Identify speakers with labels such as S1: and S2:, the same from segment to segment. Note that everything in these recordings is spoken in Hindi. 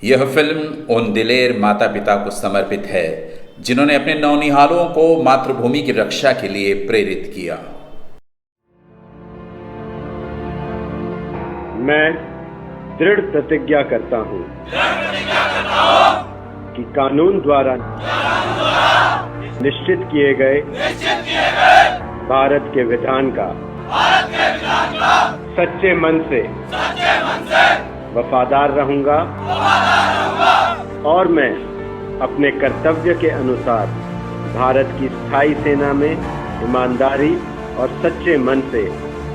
S1: यह फिल्म उन दिलेर माता पिता को समर्पित है जिन्होंने अपने नौनिहालों को मातृभूमि की रक्षा के लिए प्रेरित किया।
S2: मैं दृढ़ प्रतिज्ञा करता हूँ कि कानून द्वारा निश्चित किए गए भारत के विधान का सच्चे मन से वफादार रहूंगा और मैं अपने कर्तव्य के अनुसार भारत की स्थायी सेना में ईमानदारी और सच्चे मन से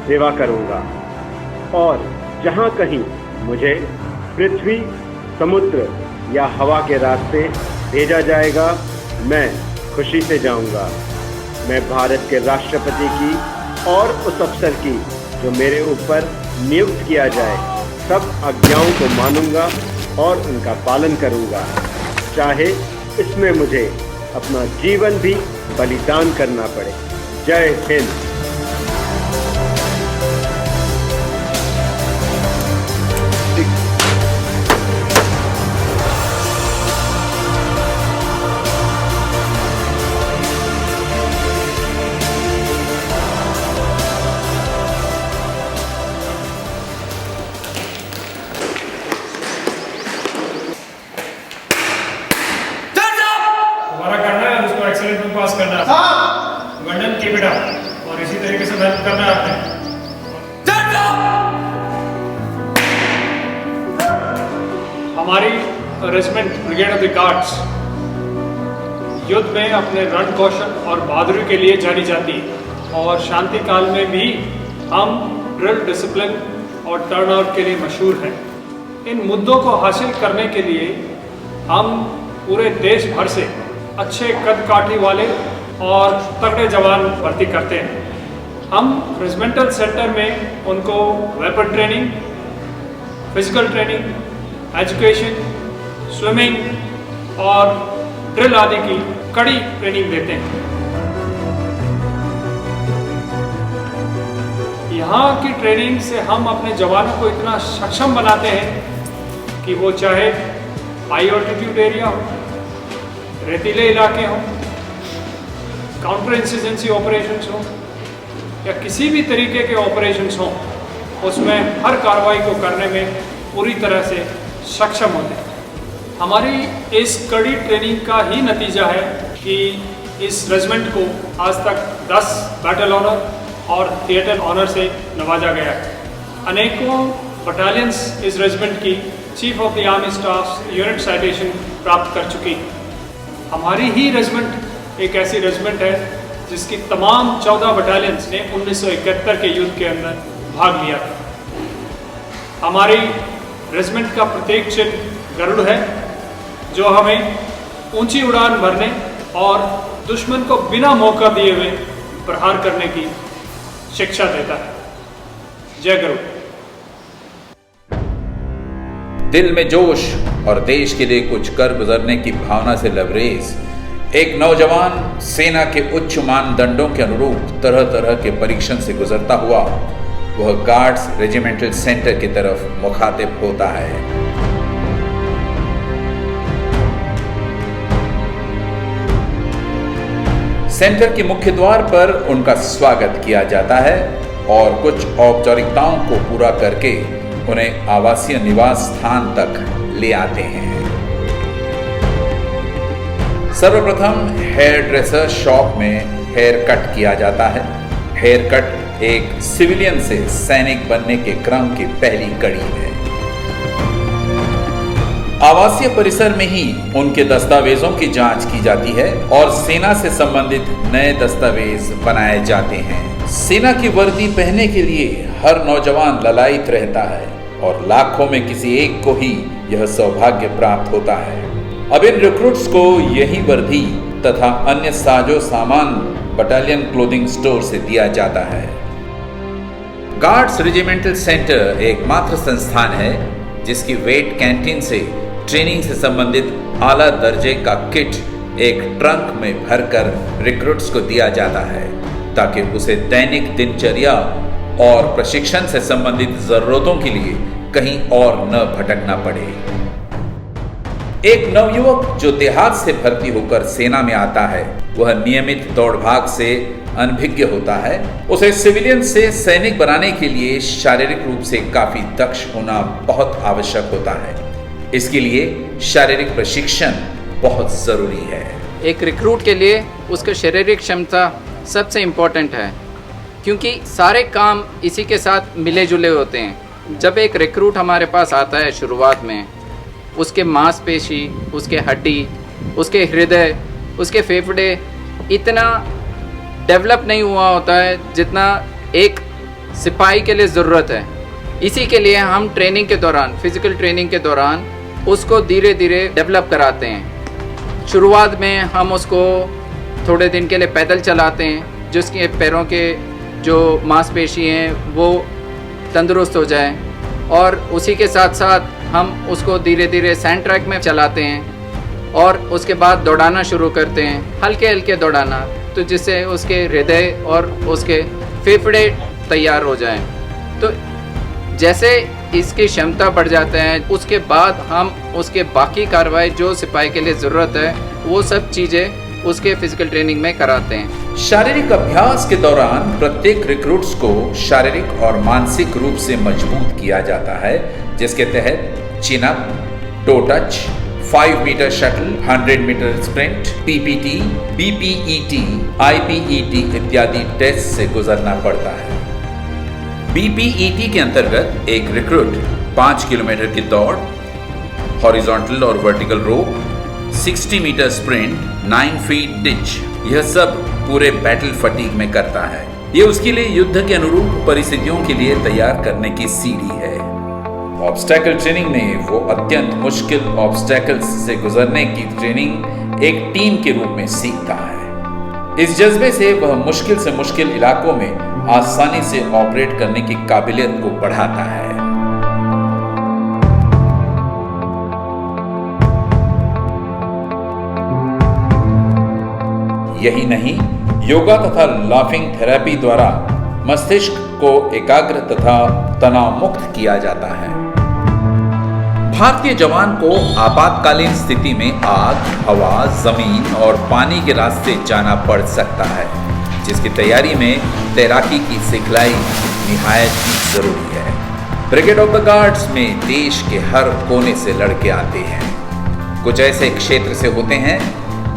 S2: सेवा करूंगा और जहां कहीं मुझे पृथ्वी, समुद्र या हवा के रास्ते भेजा जाएगा, मैं खुशी से जाऊंगा। मैं भारत के राष्ट्रपति की और उस अफसर की जो मेरे ऊपर नियुक्त किया जाए, सब आज्ञाओं को मानूंगा और उनका पालन करूंगा, चाहे इसमें मुझे अपना जीवन भी बलिदान करना पड़े। जय हिंद।
S3: पास करना है, वंडन कीप इट अप और इसी तरीके से मेहनत करना है आपने। हमारी regiment brigade of the guards युद्ध में अपने रण कौशल और बहादुरी के लिए जानी जाती है और शांति काल में भी हम ड्रिल, डिसिप्लिन और टर्नआउट के लिए मशहूर हैं। इन मुद्दों को हासिल करने के लिए हम पूरे देश भर से अच्छे कद काठी वाले और तगड़े जवान भर्ती करते हैं। हम रेजिमेंटल सेंटर में उनको weapon training, physical training, education, swimming और ड्रिल आदि की कड़ी ट्रेनिंग देते हैं। यहाँ की ट्रेनिंग से हम अपने जवानों को इतना सक्षम बनाते हैं कि वो चाहे हाई ऑल्टीट्यूड एरिया हो, रेतीले इलाके हों, काउंटर इंसर्जेंसी ऑपरेशंस हों या किसी भी तरीके के ऑपरेशंस हों, उसमें हर कार्रवाई को करने में पूरी तरह से सक्षम होते हैं। हमारी इस कड़ी ट्रेनिंग का ही नतीजा है कि इस रेजिमेंट को आज तक 10 बैटल ऑनर और थिएटर ऑनर से नवाजा गया है। अनेकों बटालियंस इस रेजिमेंट की chief of the army staff unit citation प्राप्त कर चुकी है। हमारी ही रेजिमेंट एक ऐसी रेजिमेंट है जिसकी तमाम 14 बटालियंस ने 1971 के युद्ध के अंदर भाग लिया था। हमारी रेजिमेंट का प्रत्येक चिन्ह गरुड़ है जो हमें ऊंची उड़ान भरने और दुश्मन को बिना मौका दिए हुए प्रहार करने की शिक्षा देता है। जय गरुड़।
S1: दिल में जोश और देश के लिए कुछ कर गुजरने की भावना से लबरेज एक नौजवान सेना के उच्च मानदंडों के अनुरूप तरह तरह के परीक्षण से गुजरता हुआ वह गार्ड्स रेजिमेंटल सेंटर की तरफ मुखातिब होता है। सेंटर के मुख्य द्वार पर उनका स्वागत किया जाता है और कुछ औपचारिकताओं को पूरा करके उन्हें आवासीय निवास स्थान तक ले आते हैं। सर्वप्रथम हेयर ड्रेसर शॉप में हेयर कट किया जाता है। हेयर कट एक सिविलियन से सैनिक बनने के क्रम की पहली कड़ी है। आवासीय परिसर में ही उनके दस्तावेजों की जांच की जाती है और सेना से संबंधित नए दस्तावेज बनाए जाते हैं। सेना की वर्दी पहनने के लिए हर नौजवान ललायित रहता है और लाखों में किसी एक को ही यह सौभाग्य प्राप्त होता है। अब इन रिक्रूट्स को यही वर्दी तथा अन्य साजो सामान बटालियन क्लोथिंग स्टोर से दिया जाता है। गार्ड्स रेजिमेंटल सेंटर एकमात्र संस्थान है जिसकी वेट कैंटीन से ट्रेनिंग से संबंधित आला दर्जे का किट एक ट्रंक में भरकर रिक्रूट्स को दिया जाता है ताकि उसे दैनिक दिनचर्या और प्रशिक्षण से संबंधित जरूरतों के लिए कहीं और न भटकना पड़े। एक नवयुवक जो देहात से भर्ती होकर सेना में आता है, वह नियमित दौड़ भाग से अनभिज्ञ होता है। उसे सिविलियन से सैनिक बनाने के लिए शारीरिक रूप से काफी दक्ष होना बहुत आवश्यक होता है। इसके लिए शारीरिक प्रशिक्षण बहुत जरूरी है।
S4: एक रिक्रूट के लिए उसका शारीरिक क्षमता सबसे इम्पोर्टेंट है, क्योंकि सारे काम इसी के साथ मिले जुले होते हैं। जब एक रिक्रूट हमारे पास आता है शुरुआत में, उसके मांसपेशी, उसके हड्डी, उसके हृदय, उसके फेफड़े इतना डेवलप नहीं हुआ होता है जितना एक सिपाही के लिए ज़रूरत है। इसी के लिए हम ट्रेनिंग के दौरान, फिज़िकल ट्रेनिंग के दौरान उसको धीरे धीरे डेवलप कराते हैं। शुरुआत में हम उसको थोड़े दिन के लिए पैदल चलाते हैं, जिसके पैरों के जो मांसपेशी हैं वो तंदुरुस्त हो जाए, और उसी के साथ साथ हम उसको धीरे धीरे सैंड ट्रैक में चलाते हैं और उसके बाद दौड़ाना शुरू करते हैं, हल्के हल्के दौड़ाना, तो जिससे उसके हृदय और उसके फेफड़े तैयार हो जाएं। तो जैसे इसकी क्षमता बढ़ जाता है, उसके बाद हम उसके बाकी कार्रवाई जो सिपाही के लिए ज़रूरत है वो सब चीज़ें उसके फिजिकल ट्रेनिंग में कराते हैं।
S1: शारीरिक अभ्यास के दौरान प्रत्येक रिक्रूट्स को शारीरिक और मानसिक रूप से मजबूत किया जाता है, जिसके तहत chin up, toe touch, 5 metre shuttle, 100 metre sprint, PPT, BPET, IPET इत्यादि टेस्ट से गुजरना पड़ता है। बीपीईटी के अंतर्गत एक रिक्रूट 5 किलोमीटर की दौड़, हॉरिजॉन्टल और वर्टिकल रोप, 60 मीटर स्प्रिंट, 9 फीट डिच, यह सब पूरे बैटल फटीग में करता है। ये उसके लिए युद्ध के अनुरूप परिस्थितियों के लिए तैयार करने की सीढ़ी है। ऑब्स्टैकल ट्रेनिंग में वो अत्यंत मुश्किल ऑब्स्टैकल्स से गुजरने की ट्रेनिंग एक टीम के रूप में सीखता है। इस जज्बे से वह मुश्किल से मुश्किल इलाकों में आसानी से ऑपरेट करने की काबिलियत को बढ़ाता है। यही नहीं, योगा तथा लाफिंग थेरेपी द्वारा मस्तिष्क को एकाग्र तथा तनाव मुक्त किया जाता है। भारतीय जवान को आपातकालीन स्थिति में आग, हवा, जमीन और पानी के रास्ते जाना पड़ सकता है, जिसकी तैयारी में तैराकी की सिखलाई निहायत ही जरूरी है। ब्रिगेड ऑफ द गार्ड्स में देश के हर कोने से लड़के आते हैं। कुछ ऐसे क्षेत्र से होते हैं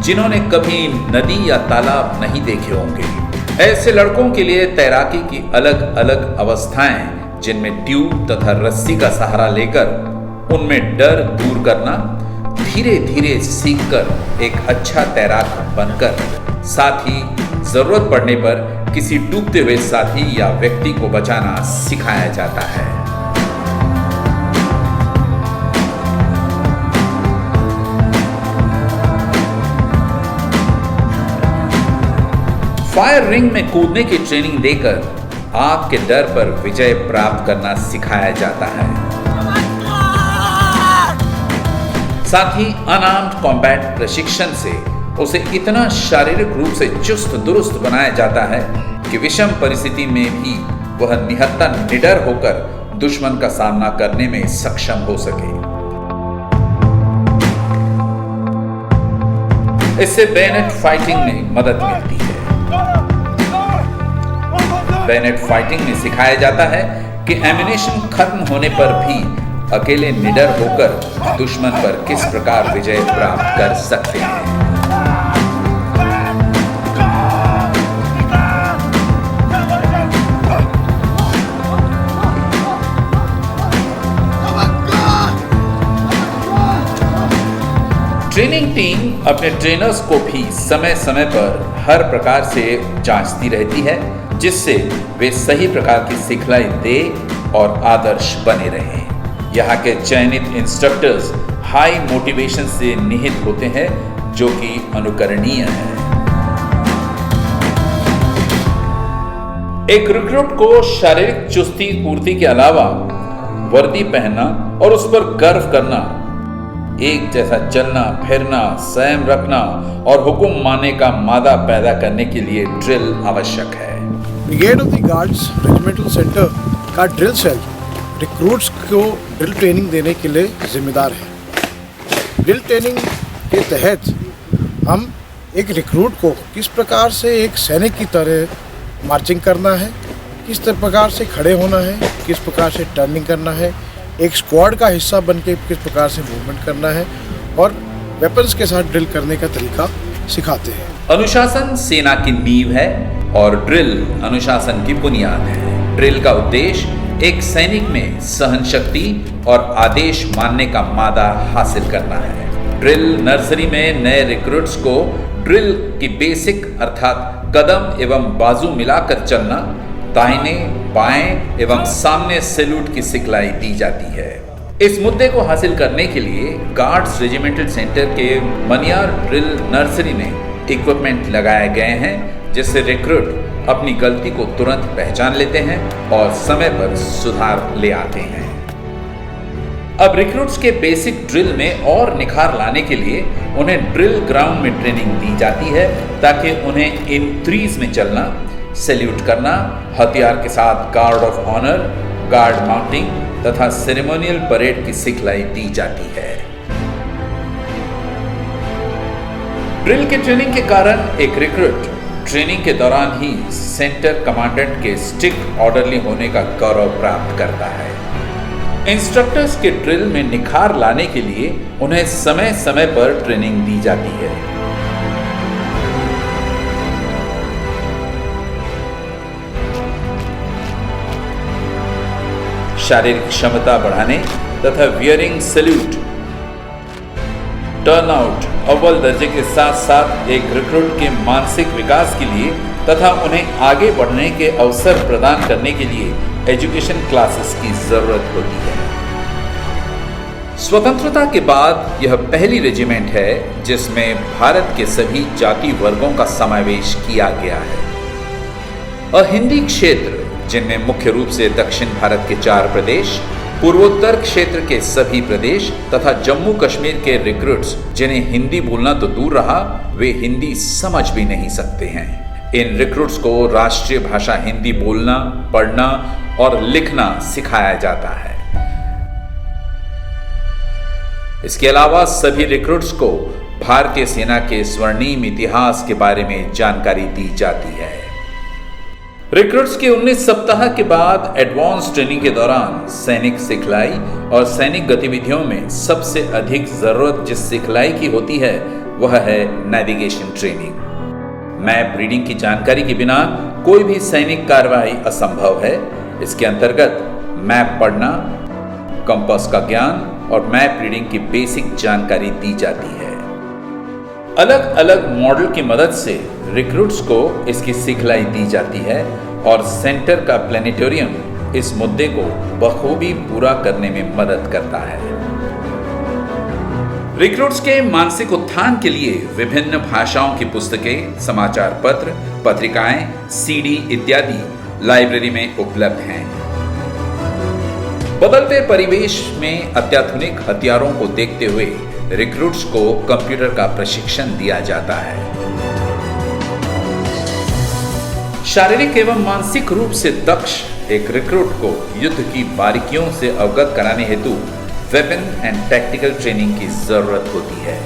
S1: जिन्होंने कभी नदी या तालाब नहीं देखे होंगे। ऐसे लड़कों के लिए तैराकी की अलग अलग अवस्थाएं, जिनमें ट्यूब तथा रस्सी का सहारा लेकर उनमें डर दूर करना, धीरे धीरे सीखकर एक अच्छा तैराक बनकर, साथ ही जरूरत पड़ने पर किसी डूबते हुए साथी या व्यक्ति को बचाना सिखाया जाता है। फायर रिंग में कूदने की ट्रेनिंग देकर आग के डर पर विजय प्राप्त करना सिखाया जाता है। साथ ही अनआर्म्ड कॉम्बैट प्रशिक्षण से उसे इतना शारीरिक रूप से चुस्त दुरुस्त बनाया जाता है कि विषम परिस्थिति में भी वह निहत्था निडर होकर दुश्मन का सामना करने में सक्षम हो सके। इससे बेनेट फाइटिंग में मदद मिलती है। बेनेट फाइटिंग में सिखाया जाता है कि एम्यूनेशन खत्म होने पर भी अकेले निडर होकर दुश्मन पर किस प्रकार विजय प्राप्त कर सकते हैं। ट्रेनिंग टीम अपने ट्रेनर्स को भी समय समय पर हर प्रकार से जांचती रहती है, जिससे वे सही प्रकार की सिखलाई दे और आदर्श बने रहें। यहाँ के चयनित इंस्ट्रक्टर्स हाई मोटिवेशन से निहित होते हैं, जो कि अनुकरणीय है। एक रिक्रूट को शारीरिक चुस्ती पूर्ति के अलावा वर्दी पहनना और उस पर गर्व करना, एक जैसा चलना फिरना, संयम रखना और हुक्म मानने का मादा पैदा करने के लिए ड्रिल आवश्यक है।
S5: Brigade of the guards regimental centre का ड्रिल सेल रिक्रूट्स को ड्रिल ट्रेनिंग देने के लिए जिम्मेदार है। ड्रिल ट्रेनिंग के तहत हम एक रिक्रूट को किस प्रकार से एक सैनिक की तरह मार्चिंग करना है, किस प्रकार से खड़े होना है, किस प्रकार से टर्निंग करना है, एक स्क्वाड का हिस्सा बन के किस प्रकार से मूवमेंट करना है और वेपन्स के साथ ड्रिल करने का तरीका सिखाते हैं।
S1: अनुशासन सेना की नींव है और ड्रिल अनुशासन की बुनियाद है। ड्रिल का उद्देश्य एक सैनिक में सहन शक्ति और आदेश मानने का मादा हासिल करना है। ड्रिल नर्सरी में नए रिक्रूट्स को ड्रिल की बेसिक अर्थात कदम एवं बाजू मिलाकर चलना, दाहिने बाएं एवं सामने सैल्यूट की सिखलाई दी जाती है। इस मुद्दे को हासिल करने के लिए गार्ड्स रेजिमेंटल सेंटर के मनियार ड्रिल नर्सरी में इक्विपमेंट लगाए गए हैं, जिससे रिक्रूट अपनी गलती को तुरंत पहचान लेते हैं और समय पर सुधार ले आते हैं। अब रिक्रूट्स के बेसिक ड्रिल में और निखार लाने के लिए उन्हें ड्रिल ग्राउंड में ट्रेनिंग दी जाती है, ताकि उन्हें इन थ्रीज में चलना, सैल्यूट करना, हथियार के साथ guard of honour, guard mounting तथा सेरेमोनियल परेड की सिखलाई दी जाती है। ड्रिल के ट्रेनिंग के कारण एक रिक्रूट ट्रेनिंग के दौरान ही सेंटर कमांडेंट के स्ट्रिक्ट ऑर्डरली होने का गौरव प्राप्त करता है। इंस्ट्रक्टर्स के ड्रिल में निखार लाने के लिए उन्हें समय समय पर ट्रेनिंग दी जाती है। शारीरिक क्षमता बढ़ाने तथा वियरिंग सैल्यूट, टर्नआउट अव्वल दर्जे के साथ साथ एक रिक्रूट के मानसिक विकास के लिए तथा उन्हें आगे बढ़ने के अवसर प्रदान करने के लिए एजुकेशन क्लासेस की जरूरत होती है। स्वतंत्रता के बाद यह पहली रेजिमेंट है जिसमें भारत के सभी जाति वर्गों का समावेश किया गया है। अहिंदी क्षेत्र, जिनमें मुख्य रूप से दक्षिण भारत के 4 प्रदेश, पूर्वोत्तर क्षेत्र के सभी प्रदेश तथा जम्मू कश्मीर के रिक्रूट्स, जिन्हें हिंदी बोलना तो दूर रहा, वे हिंदी समझ भी नहीं सकते हैं। इन रिक्रूट्स को राष्ट्रीय भाषा हिंदी बोलना, पढ़ना और लिखना सिखाया जाता है। इसके अलावा सभी रिक्रूट्स को भारतीय सेना के स्वर्णिम इतिहास के बारे में जानकारी दी जाती है। रिक्रूट्स के 19 सप्ताह के बाद एडवांस ट्रेनिंग के दौरान सैनिक सिखलाई और सैनिक गतिविधियों में सबसे अधिक जरूरत जिस सिखलाई की होती है वह है नेविगेशन ट्रेनिंग। मैप रीडिंग की जानकारी के बिना कोई भी सैनिक कार्रवाई असंभव है। इसके अंतर्गत मैप पढ़ना, कंपास का ज्ञान और मैप रीडिंग की बेसिक जानकारी दी जाती है। अलग अलग मॉडल की मदद से रिक्रूट्स को इसकी सिखलाई दी जाती है और सेंटर का प्लेनेटोरियम इस मुद्दे को बखूबी पूरा करने में मदद करता है। रिक्रूट्स के मानसिक उत्थान के लिए विभिन्न भाषाओं की पुस्तकें, समाचार पत्र, पत्रिकाएं, सीडी इत्यादि लाइब्रेरी में उपलब्ध हैं। बदलते परिवेश में अत्याधुनिक हथियारों को देखते हुए रिक्रूट्स को कंप्यूटर का प्रशिक्षण दिया जाता है। शारीरिक एवं मानसिक रूप से दक्ष एक रिक्रूट को युद्ध की बारीकियों से अवगत कराने हेतु वेपन एंड टैक्टिकल ट्रेनिंग की जरूरत होती है।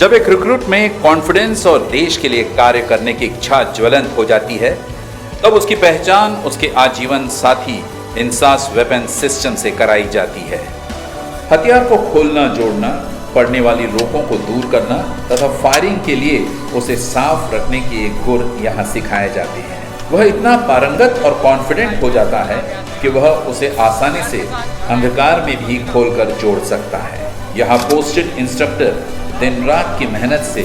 S1: जब एक रिक्रूट में कॉन्फिडेंस और देश के लिए कार्य करने की इच्छा ज्वलंत हो जाती है, तब उसकी पहचान उसके आजीवन साथी इंसास वेपन सिस्टम से कराई जाती है। हथियार को खोलना, जोड़ना, पड़ने वाली रोकों को दूर करना तथा फायरिंग के लिए उसे साफ रखने के एक गुर यहाँ सिखाए जाते हैं। वह इतना पारंगत और कॉन्फिडेंट हो जाता है कि वह उसे आसानी से अंधकार में भी खोलकर जोड़ सकता है। यहाँ पोस्टेड इंस्ट्रक्टर दिन रात की मेहनत से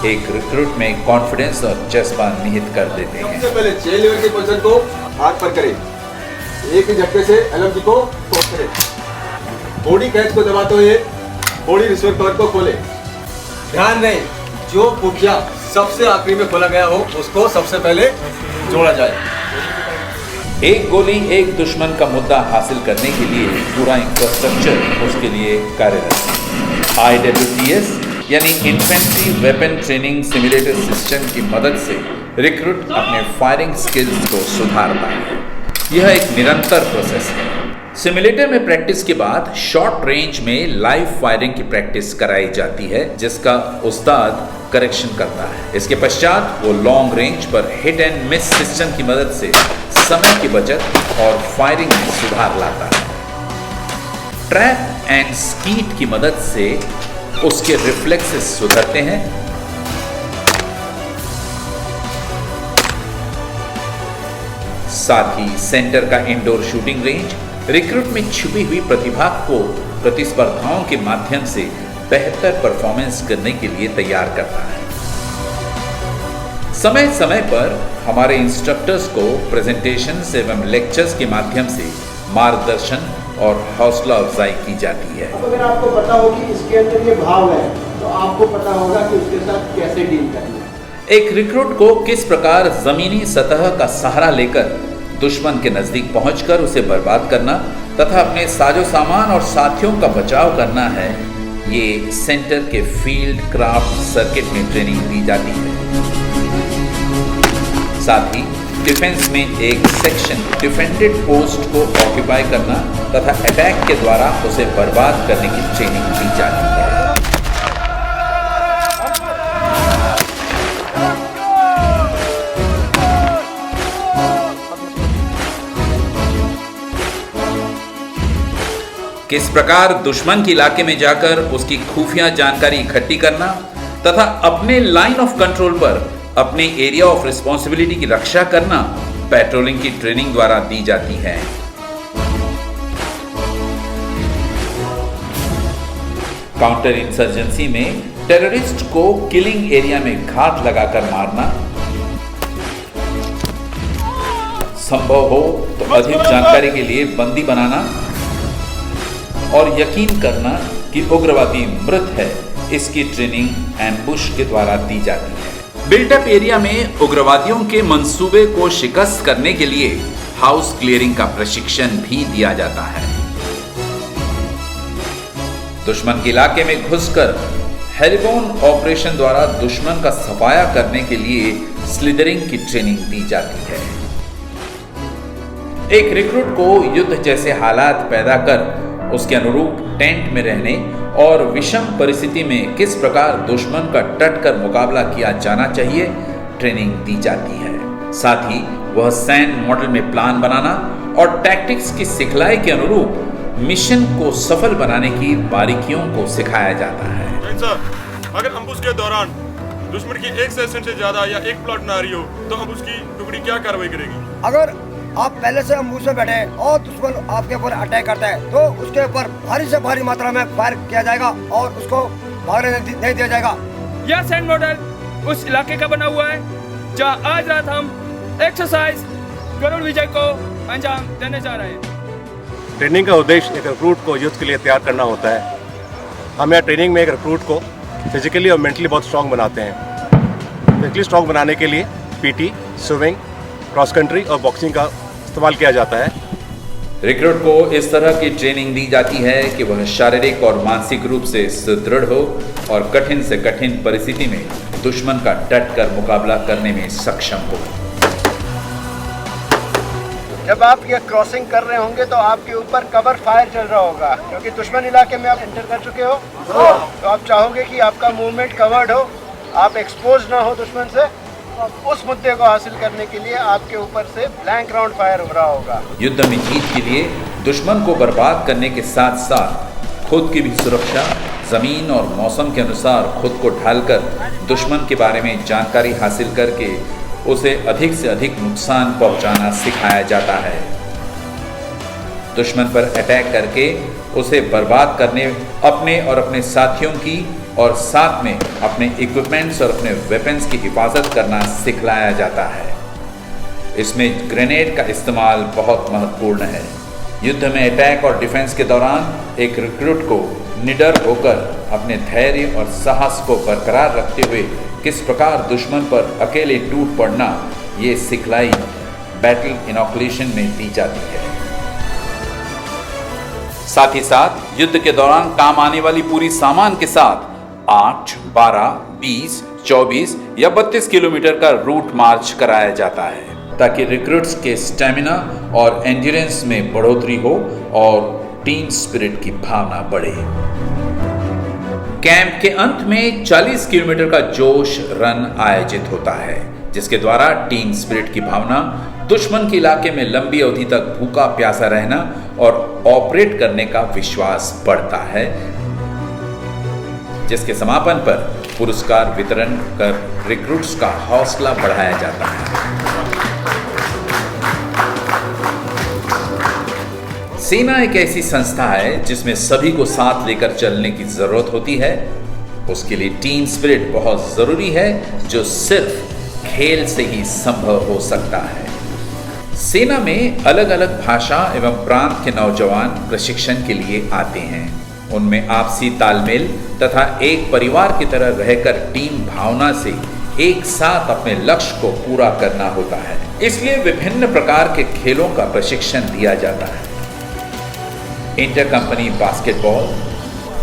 S1: एक रिक्रूट में कॉन्फिडेंस और जज्बा निहित कर देते हैं।
S6: सबसे पहले चेन लीवर की पोजीशन को हाथ पर करें, एक ही झटके से एलएमजी को टॉप करें, बॉडी कैच को दबाते हुए बॉडी रिसीवर कवर को खोलें। ध्यान रहे, जो पुर्जा सबसे आखिरी में खोला गया हो उसको सबसे पहले जोड़ा जाए।
S1: एक गोली एक दुश्मन का मुद्दा हासिल करने के लिए पूरा इंफ्रास्ट्रक्चर उसके लिए कार्यरत है। IWTS यानी infantry weapon training simulator system की मदद से रिक्रूट अपने फायरिंग स्किल्स को सुधारता है। यह एक निरंतर प्रोसेस है। सिमुलेटर में प्रैक्टिस के बाद शॉर्ट रेंज में लाइव फायरिंग की प्रैक्टिस कराई जाती है, जिसका उस्ताद करेक्शन करता है। इसके पश्चात वो लॉन्ग रेंज पर हिट एंड मिस सिस्टम की मदद से समय की बचत और फायरिंग में सुधार लाता है। ट्रैप एंड स्कीट की मदद से उसके रिफ्लेक्सेस सुधरते हैं। साथ ही सेंटर का इंडोर शूटिंग रेंज रिक्रूट में छुपी हुई प्रतिभा को प्रतिस्पर्धाओं के माध्यम से बेहतर परफॉर्मेंस करने के लिए तैयार करता है। समय समय पर हमारे इंस्ट्रक्टर्स को प्रेजेंटेशंस एवं लेक्चर्स के माध्यम से मार्गदर्शन और हौसला अफजाई की जाती है।
S7: अगर आपको पता हो कि इसके अंदर ये भाव है तो आपको पता होगा कि उसके साथ कैसे डील करना है।
S1: एक रिक्रूट को किस प्रकार जमीनी सतह का सहारा लेकर दुश्मन के नजदीक पहुंचकर उसे बर्बाद करना तथा अपने साजो सामान और साथियों का बचाव करना है, ये सेंटर के फील्ड क्राफ्ट सर्किट में ट्रेनिंग दी जाती है। साथ ही डिफेंस में एक सेक्शन डिफेंडेड पोस्ट को ऑक्यूपाई करना तथा अटैक के द्वारा उसे बर्बाद करने की ट्रेनिंग दी जाती है। किस प्रकार दुश्मन के इलाके में जाकर उसकी खुफिया जानकारी इकट्ठी करना तथा अपने लाइन ऑफ कंट्रोल पर अपने एरिया ऑफ रिस्पॉन्सिबिलिटी की रक्षा करना पेट्रोलिंग की ट्रेनिंग द्वारा दी जाती है। काउंटर इंसर्जेंसी में टेररिस्ट को किलिंग एरिया में घात लगाकर मारना, संभव हो तो अधिक जानकारी के लिए बंदी बनाना और यकीन करना कि उग्रवादी मृत है, इसकी ट्रेनिंग एम्बुश के द्वारा दी जाती है। बिल्टअप एरिया में उग्रवादियों के मंसूबे को शिकस्त करने के लिए हाउस क्लियरिंग का प्रशिक्षण भी दिया जाता है। दुश्मन के इलाके में घुसकर हेरिबोन ऑपरेशन द्वारा दुश्मन का सफाया करने के लिए स्लिदरिंग की ट्रेनिंग दी जाती है। एक रिक्रूट को युद्ध जैसे हालात पैदा कर उसके अनुरूप टेंट में रहने और विषम परिस्थिति में किस प्रकार दुश्मन का डट कर मुकाबला किया जाना चाहिए, ट्रेनिंग दी जाती है। साथ ही वह सैंड मॉडल में प्लान बनाना और टैक्टिक्स की सिखलाई के अनुरूप मिशन को सफल बनाने की बारीकियों को सिखाया जाता है।
S8: सर, अगर अम्बुश के दौरान दुश्मन की एक सेशन से ज्यादा या एक प्लॉट ना रही हो तो अम्बुश की टुकड़ी क्या कार्रवाई करेगी?
S7: अगर आप पहले से अम्बुश में बैठे और दुश्मन आपके ऊपर अटैक करता है तो उसके ऊपर भारी से भारी मात्रा में फायर किया जाएगा और उसको भागने नहीं दिया जाएगा।
S9: यह सैंड मॉडल उस इलाके का बना हुआ है जहां आज रात हम एक्सरसाइज गरुड़ विजय को अंजाम देने जा रहे हैं।
S10: ट्रेनिंग का उद्देश्य एक रिक्रूट को युद्ध के लिए तैयार करना होता है। हम यहाँ ट्रेनिंग में एक रिक्रूट को फिजिकली और मेंटली बहुत स्ट्रांग बनाते हैं। फिजिकली स्ट्रांग बनाने के लिए पीटी, स्विमिंग, क्रॉस कंट्री और बॉक्सिंग का इस्तेमाल किया जाता है।
S1: रिक्रूट को इस तरह की ट्रेनिंग दी जाती है कि वह शारीरिक और मानसिक रूप से सुदृढ़ हो और कठिन से कठिन परिस्थिति में दुश्मन का डट कर मुकाबला करने में सक्षम हो।
S7: जब आप ये क्रॉसिंग कर रहे होंगे तो आपके ऊपर कवर फायर चल रहा होगा, क्योंकि दुश्मन इलाके में आप एंटर कर चुके हो तो आप चाहोगे कि आपका मूवमेंट कवर्ड हो, आप एक्सपोज ना हो दुश्मन से। उस मुद्दे को हासिल करने के लिए आपके ऊपर से ब्लैंक राउंड फायर हो रहा होगा।
S1: युद्ध में जीत के लिए दुश्मन को बर्बाद करने के साथ साथ खुद की भी सुरक्षा, जमीन और मौसम के अनुसार खुद को ढालकर दुश्मन के बारे में जानकारी हासिल करके उसे अधिक से अधिक नुकसान पहुंचाना सिखाया जाता है। दुश्मन पर अटैक करके उसे बर्बाद करने, अपने और अपने साथियों की और साथ में अपने इक्विपमेंट्स और अपने वेपन्स की हिफाजत करना सिखलाया जाता है। इसमें ग्रेनेड का इस्तेमाल बहुत महत्वपूर्ण है। युद्ध में अटैक और डिफेंस के दौरान एक रिक्रूट को निडर होकर अपने धैर्य और साहस को बरकरार रखते हुए किस प्रकार दुश्मन पर अकेले टूट पड़ना, ये सिखलाई बैटल इनॉकुलेशन में दी जाती है। साथ ही साथ युद्ध के दौरान काम आने वाली पूरी सामान के साथ 8, 12, 20, 24 या 32 किलोमीटर का रूट मार्च कराया जाता है। ताकि रिक्रूट्स के स्टैमिना और एंड्योरेंस में बढ़ोतरी हो और टीम स्पिरिट की भावना बढ़े। कैंप के अंत में 40 किलोमीटर का जोश रन आयोजित होता है, जिसके द्वारा टीम स्पिरिट की भावना, दुश्मन के इलाके में लंबी अवधि तक भूखा प्यासा रहना और ऑपरेट करने का विश्वास बढ़ता है, जिसके समापन पर पुरस्कार वितरण कर रिक्रूट्स का हौसला बढ़ाया जाता है। सेना एक ऐसी संस्था है जिसमें सभी को साथ लेकर चलने की जरूरत होती है। उसके लिए टीम स्पिरिट बहुत जरूरी है, जो सिर्फ खेल से ही संभव हो सकता है। सेना में अलग अलग भाषा एवं प्रांत के नौजवान प्रशिक्षण के लिए आते हैं। उनमें आपसी तालमेल तथा एक परिवार की तरह रहकर टीम भावना से एक साथ अपने लक्ष्य को पूरा करना होता है। इसलिए विभिन्न प्रकार के खेलों का प्रशिक्षण दिया जाता है। Inter company basketball,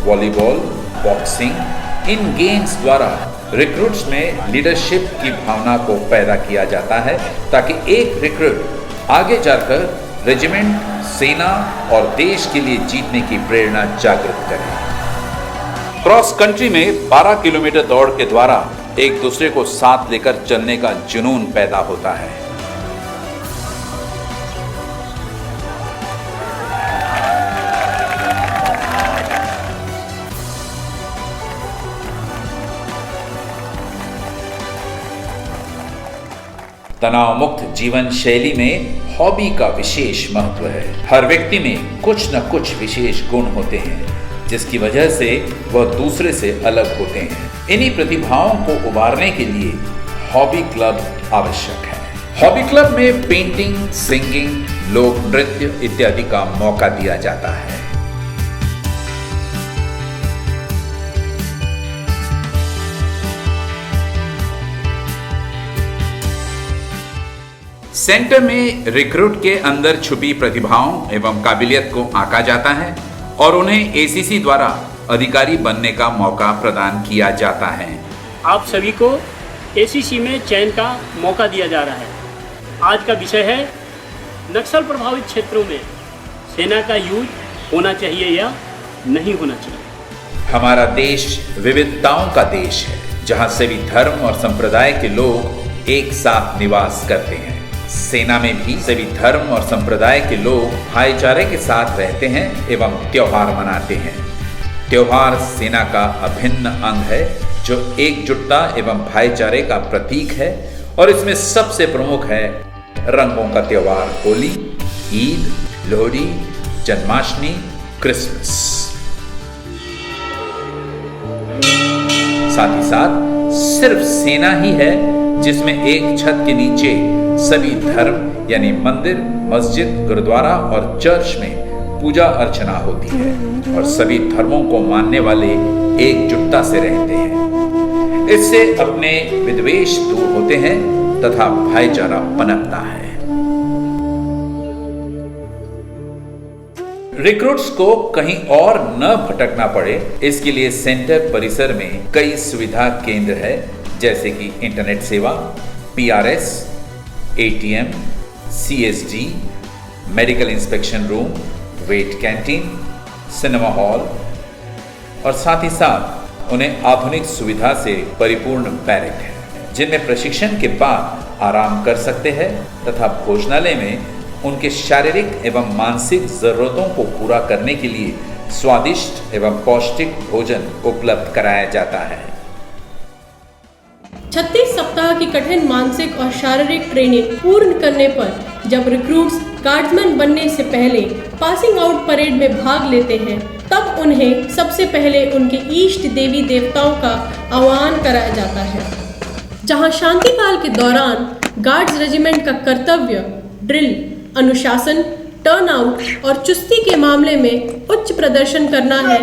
S1: volleyball, boxing, इन गेम्स द्वारा रिक्रूट्स में लीडरशिप की भावना को पैदा किया जाता है, ताकि एक रिक्रूट आगे जाकर रेजिमेंट, सेना और देश के लिए जीतने की प्रेरणा जागृत करे। क्रॉस कंट्री में 12 किलोमीटर दौड़ के द्वारा एक दूसरे को साथ लेकर चलने का जुनून पैदा होता है। तनाव मुक्त जीवन शैली में हॉबी का विशेष महत्व है। हर व्यक्ति में कुछ न कुछ विशेष गुण होते हैं, जिसकी वजह से वह दूसरे से अलग होते हैं। इन्हीं प्रतिभाओं को उभारने के लिए हॉबी क्लब आवश्यक है। हॉबी क्लब में पेंटिंग, सिंगिंग, लोक नृत्य इत्यादि का मौका दिया जाता है। सेंटर में रिक्रूट के अंदर छुपी प्रतिभाओं एवं काबिलियत को आंका जाता है और उन्हें एसीसी द्वारा अधिकारी बनने का मौका प्रदान किया जाता है।
S11: आप सभी को एसीसी में चयन का मौका दिया जा रहा है। आज का विषय है नक्सल प्रभावित क्षेत्रों में सेना का यूज होना चाहिए या नहीं होना चाहिए।
S1: हमारा देश विविधताओं का देश है, जहां सभी धर्म और संप्रदाय के लोग एक साथ निवास करते हैं। सेना में भी सभी धर्म और संप्रदाय के लोग भाईचारे के साथ रहते हैं एवं त्योहार मनाते हैं। त्योहार सेना का अभिन्न अंग है, जो एकजुटता एवं भाईचारे का प्रतीक है, और इसमें सबसे प्रमुख है रंगों का त्योहार होली, ईद, लोहड़ी, जन्माष्टमी, क्रिसमस। साथ ही साथ सिर्फ सेना ही है जिसमें एक छत के नीचे सभी धर्म यानी मंदिर, मस्जिद, गुरुद्वारा और चर्च में पूजा अर्चना होती है और सभी धर्मों को मानने वाले एकजुटता से रहते हैं। इससे अपने विद्वेष दूर होते हैं तथा भाईचारा पनपता है। रिक्रूट्स को कहीं और न भटकना पड़े, इसके लिए सेंटर परिसर में कई सुविधा केंद्र है, जैसे कि इंटरनेट सेवा, PRS, ATM, CSD, medical inspection room, wet canteen, cinema hall और साथ ही साथ उन्हें आधुनिक सुविधा से परिपूर्ण बैरक है, जिनमें प्रशिक्षण के बाद आराम कर सकते हैं तथा भोजनालय में उनके शारीरिक एवं मानसिक जरूरतों को पूरा करने के लिए स्वादिष्ट एवं पौष्टिक भोजन उपलब्ध कराया जाता है।
S12: 36 सप्ताह की कठिन मानसिक और शारीरिक ट्रेनिंग पूर्ण करने पर जब रिक्रूट्स गार्ड्समैन बनने से पहले पासिंग आउट परेड में भाग लेते हैं, तब उन्हें सबसे पहले उनके इष्ट देवी देवताओं का आह्वान कराया जाता है। जहां शांति काल के दौरान गार्ड्स रेजिमेंट का कर्तव्य ड्रिल, अनुशासन, टर्नआउट और चुस्ती के मामले में उच्च प्रदर्शन करना है,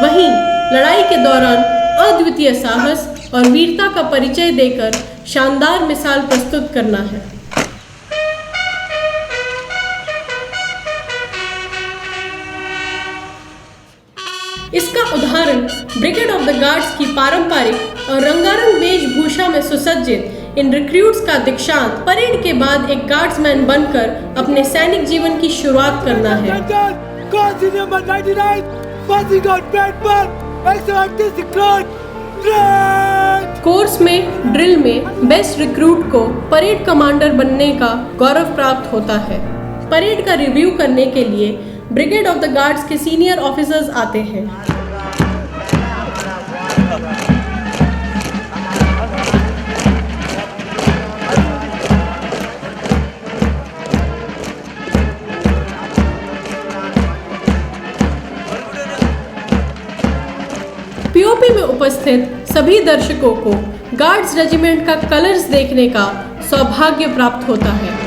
S12: वहीं लड़ाई के दौरान अद्वितीय साहस और वीरता का परिचय देकर शानदार मिसाल प्रस्तुत करना है। इसका उदाहरण ब्रिगेड ऑफ द गार्ड्स की पारंपरिक और रंगारंग वेशभूषा में सुसज्जित इन रिक्रूट्स का दीक्षांत परेड के बाद एक गार्ड्समैन बनकर अपने सैनिक जीवन की शुरुआत करना है। कोर्स में ड्रिल में बेस्ट रिक्रूट को परेड कमांडर बनने का गौरव प्राप्त होता है। परेड का रिव्यू करने के लिए ब्रिगेड ऑफ द गार्ड्स के सीनियर ऑफिसर्स आते हैं। पीओपी में उपस्थित सभी दर्शकों को गार्ड्स रेजिमेंट का कलर्स देखने का सौभाग्य प्राप्त होता है।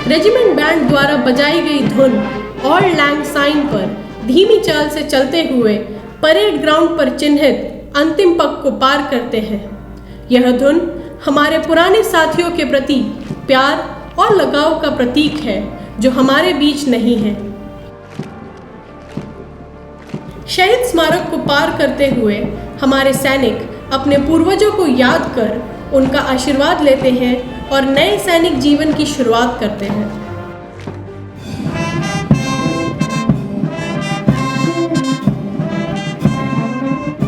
S12: रेजिमेंट बैंड द्वारा बजाई गई धुन ऑल लैंग साइन पर धीमी चाल से चलते हुए परेड ग्राउंड पर चिन्हित अंतिम पग को पार करते हैं। यह धुन हमारे पुराने साथियों के प्रति प्यार और लगाव का प्रतीक है जो हमारे बीच नहीं है। शहीद स्मारक को पार करते हुए हमारे सैनिक अपने पूर्वजों को याद कर उनका आशीर्वाद लेते हैं और नए सैनिक जीवन की शुरुआत करते हैं।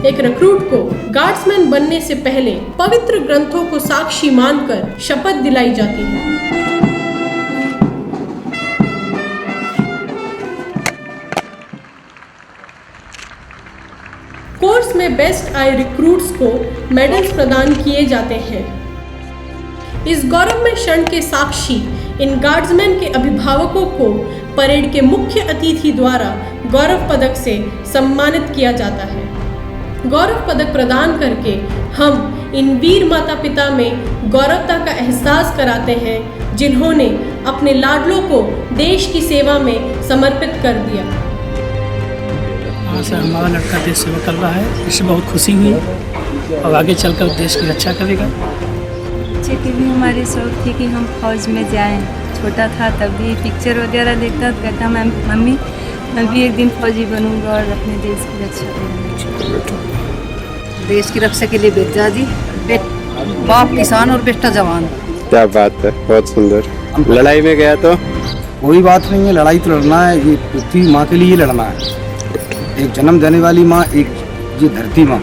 S12: एक रिक्रूट को गार्ड्समैन बनने से पहले पवित्र ग्रंथों को साक्षी मानकर शपथ दिलाई जाती है। कोर्स में बेस्ट आए रिक्रूट्स को मेडल्स प्रदान किए जाते हैं। इस गौरवमय क्षण के साक्षी इन गार्ड्समैन के अभिभावकों को परेड के मुख्य अतिथि द्वारा गौरव पदक से सम्मानित किया जाता है। गौरव पदक प्रदान करके हम इन वीर माता पिता में गौरवता का एहसास कराते हैं जिन्होंने अपने लाडलों को देश की सेवा में समर्पित कर दिया।
S13: सर, हमारा लड़का देश सेवा कर रहा है, इससे बहुत खुशी हुई और आगे चलकर देश की रक्षा करेगा।
S14: बच्चे की भी हमारी शौक थी कि हम फौज में जाएं। छोटा था तब भी पिक्चर वगैरह देखता तो कहता मम्मी मैं भी एक दिन फौजी बनूंगा और अपने देश की रक्षा करूंगा।
S15: देश की रक्षा के लिए बेटा जी, बाप किसान और बेटा जवान।
S16: क्या बात है, बहुत सुंदर। लड़ाई में गया तो
S17: कोई बात नहीं है, लड़ाई तो लड़ना है। ये पृथ्वी माँ के लिए लड़ना है, एक जन्म देने वाली माँ, एक ये धरती माँ।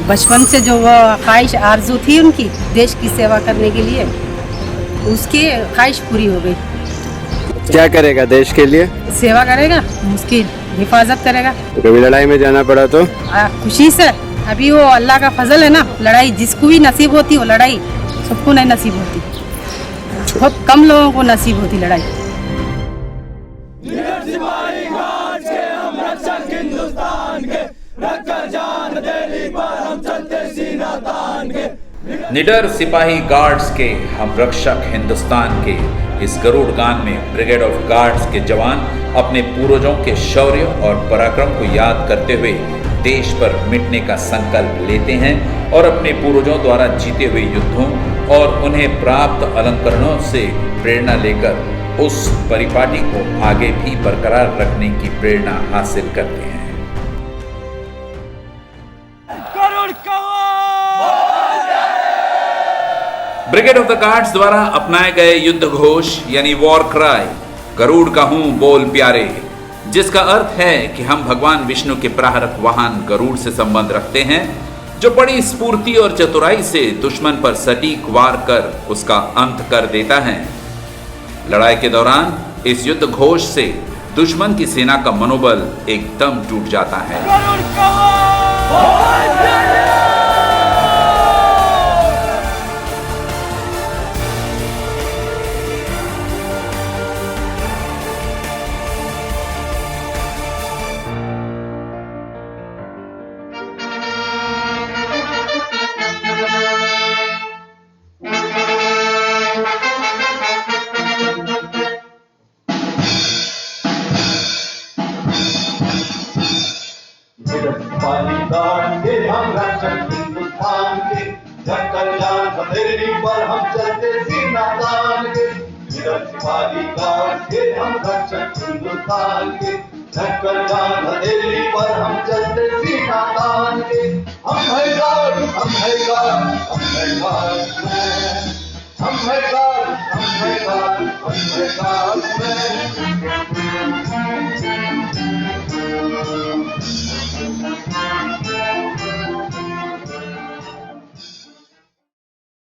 S15: बचपन से जो ख्वाहिश आरजू थी उनकी देश की सेवा करने के लिए, उसकी ख्वाहिश पूरी हो गई।
S16: क्या करेगा देश के लिए?
S15: सेवा करेगा, उसकी हिफाजत करेगा।
S16: कभी लड़ाई में जाना पड़ा तो
S15: खुशी से। अभी वो अल्लाह का फजल है ना, लड़ाई जिसको भी नसीब होती वो लड़ाई सबको नहीं नसीब होती, बहुत कम लोगों को नसीब होती लड़ाई।
S1: निडर सिपाही गार्ड्स के हम रक्षक हिंदुस्तान के इस गरुड़ गान में ब्रिगेड ऑफ गार्ड्स के जवान अपने पूर्वजों के शौर्य और पराक्रम को याद करते हुए देश पर मिटने का संकल्प लेते हैं और अपने पूर्वजों द्वारा जीते हुए युद्धों और उन्हें प्राप्त अलंकरणों से प्रेरणा लेकर उस परिपाटी को आगे भी बरकरार रखने की प्रेरणा हासिल करते हैं। ब्रिगेड ऑफ द गार्ड्स द्वारा अपनाए गए युद्ध घोष यानी वॉर क्राई गरुड़ का हूं बोल प्यारे, जिसका अर्थ है कि हम भगवान विष्णु के प्राहरक वाहन गरुड़ से संबंध रखते हैं, जो बड़ी स्फूर्ति और चतुराई से दुश्मन पर सटीक वार कर उसका अंत कर देता है। लड़ाई के दौरान इस युद्ध घोष से दुश्मन की सेना का मनोबल एकदम टूट जाता है।
S18: गार्ड के हम रक्षक हिंदुस्तान के, जब कल्याण हथेली पर हम चलते सीना तान के, इधर सिपाही गार्ड के हम रक्षक हिंदुस्तान के, जब कल्याण हथेली पर हम चलते सीना तान के, हम है गार्ड, हम है गार्ड, हम है गार्ड, हम है गार्ड, हम है गार्ड, हम है गार्ड।